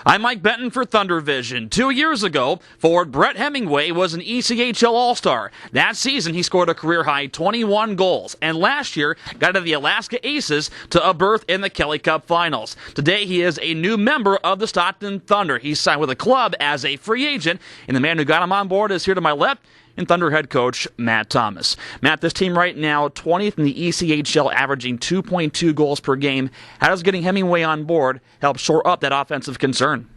I'm Mike Benton for Thunder Vision. 2 years ago, forward Brett Hemingway was an ECHL All-Star. That season, he scored a career-high 21 goals, and last year got to the Alaska Aces to a berth in the Kelly Cup Finals. Today, he is a new member of the Stockton Thunder. He signed with the club as a free agent, and the man who got him on board is here to my left, and Thunder head coach Matt Thomas. Matt, this team right now, 20th in the ECHL, averaging 2.2 goals per game. How does getting Hemingway on board help shore up that offensive concern?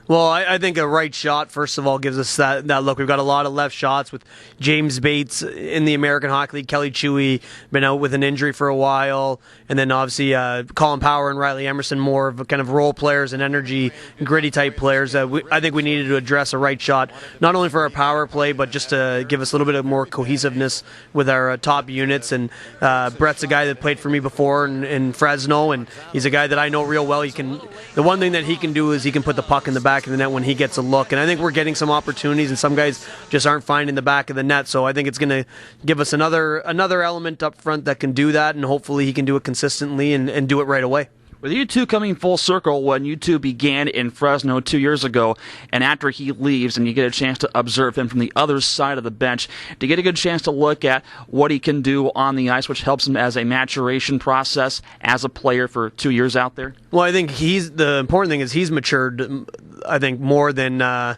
Well, I think a right shot, first of all, gives us that look. We've got a lot of left shots with James Bates in the American Hockey League. Kelly Chewy been out with an injury for a while. And then obviously Colin Power and Riley Emerson, more of kind of role players and energy, gritty type players. I think we needed to address a right shot, not only for our power play, but just to give us a little bit of more cohesiveness with our top units. And Brett's a guy that played for me before in Fresno, and he's a guy that I know real well. The one thing that he can do is he can put the puck in the back of the net when he gets a look, and I think we're getting some opportunities, and some guys just aren't finding the back of the net. So I think it's going to give us another element up front that can do that, and hopefully he can do it consistently and do it right away. With you two coming full circle when you two began in Fresno 2 years ago, and after he leaves and you get a chance to observe him from the other side of the bench, to get a good chance to look at what he can do on the ice, which helps him as a maturation process as a player for 2 years out there? Well, I think the important thing is he's matured, I think, more than...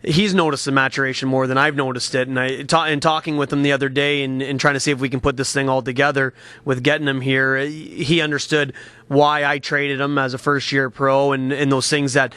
He's noticed the maturation more than I've noticed it, and in talking with him the other day and trying to see if we can put this thing all together with getting him here, he understood why I traded him as a first-year pro and those things that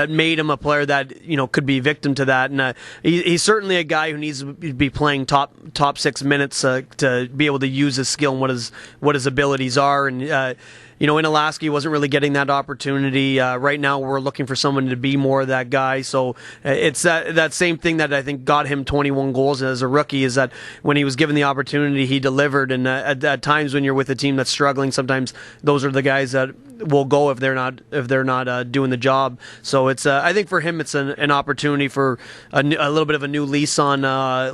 made him a player that could be victim to that. And he's certainly a guy who needs to be playing top 6 minutes to be able to use his skill and what his abilities are. And in Alaska, he wasn't really getting that opportunity. Right now, we're looking for someone to be more of that guy. So it's that same thing that I think got him 21 goals as a rookie, is that when he was given the opportunity, he delivered. And at times when you're with a team that's struggling, sometimes those are the guys that will go if they're not doing the job. So it's I think for him it's an opportunity for a little bit of a new lease on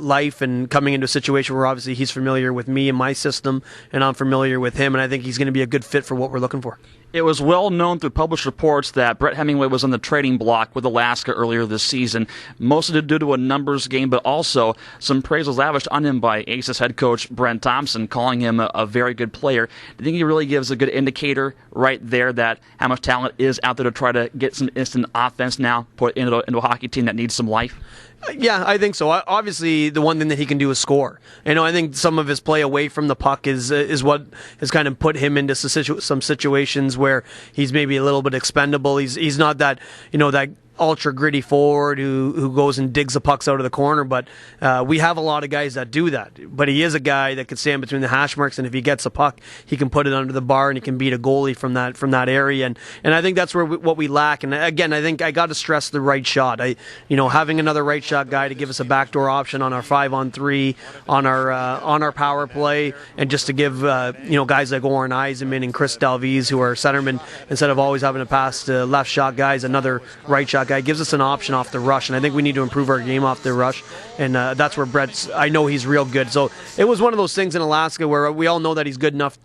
life, and coming into a situation where obviously he's familiar with me and my system, and I'm familiar with him, and I think he's going to be a good fit for what we're looking for. It was well known through published reports that Brett Hemingway was on the trading block with Alaska earlier this season, mostly due to a numbers game, but also some praise was lavished on him by Aces head coach Brent Thompson, calling him a very good player. Do you think he really gives a good indicator right there that how much talent is out there to try to get some instant offense now, put into a hockey team that needs some life? Yeah, I think so. Obviously, the one thing that he can do is score. I think some of his play away from the puck is what has kind of put him into some situations where he's maybe a little bit expendable. He's not that that ultra gritty forward who goes and digs the pucks out of the corner, but we have a lot of guys that do that. But he is a guy that can stand between the hash marks, and if he gets a puck, he can put it under the bar and he can beat a goalie from that area. And I think that's what we lack. And again, I think I got to stress the right shot. Having another right shot guy to give us a backdoor option on our 5-on-3, on our power play, and just to give guys like Oren Eisenman and Chris Dalviz, who are centermen, instead of always having to pass to left shot guys, another right shot guy gives us an option off the rush, and I think we need to improve our game off the rush, and that's where I know he's real good. So it was one of those things in Alaska where we all know that he's good enough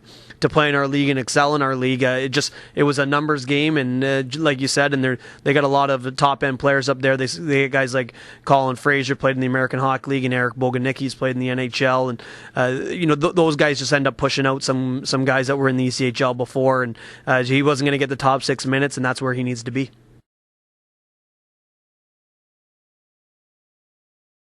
to play in our league and excel in our league. It was a numbers game, and like you said, and they got a lot of top end players up there. They got guys like Colin Fraser played in the American Hockey League, and Eric Boganicki's played in the NHL, and those guys just end up pushing out some guys that were in the ECHL before, and he wasn't going to get the top 6 minutes, and that's where he needs to be.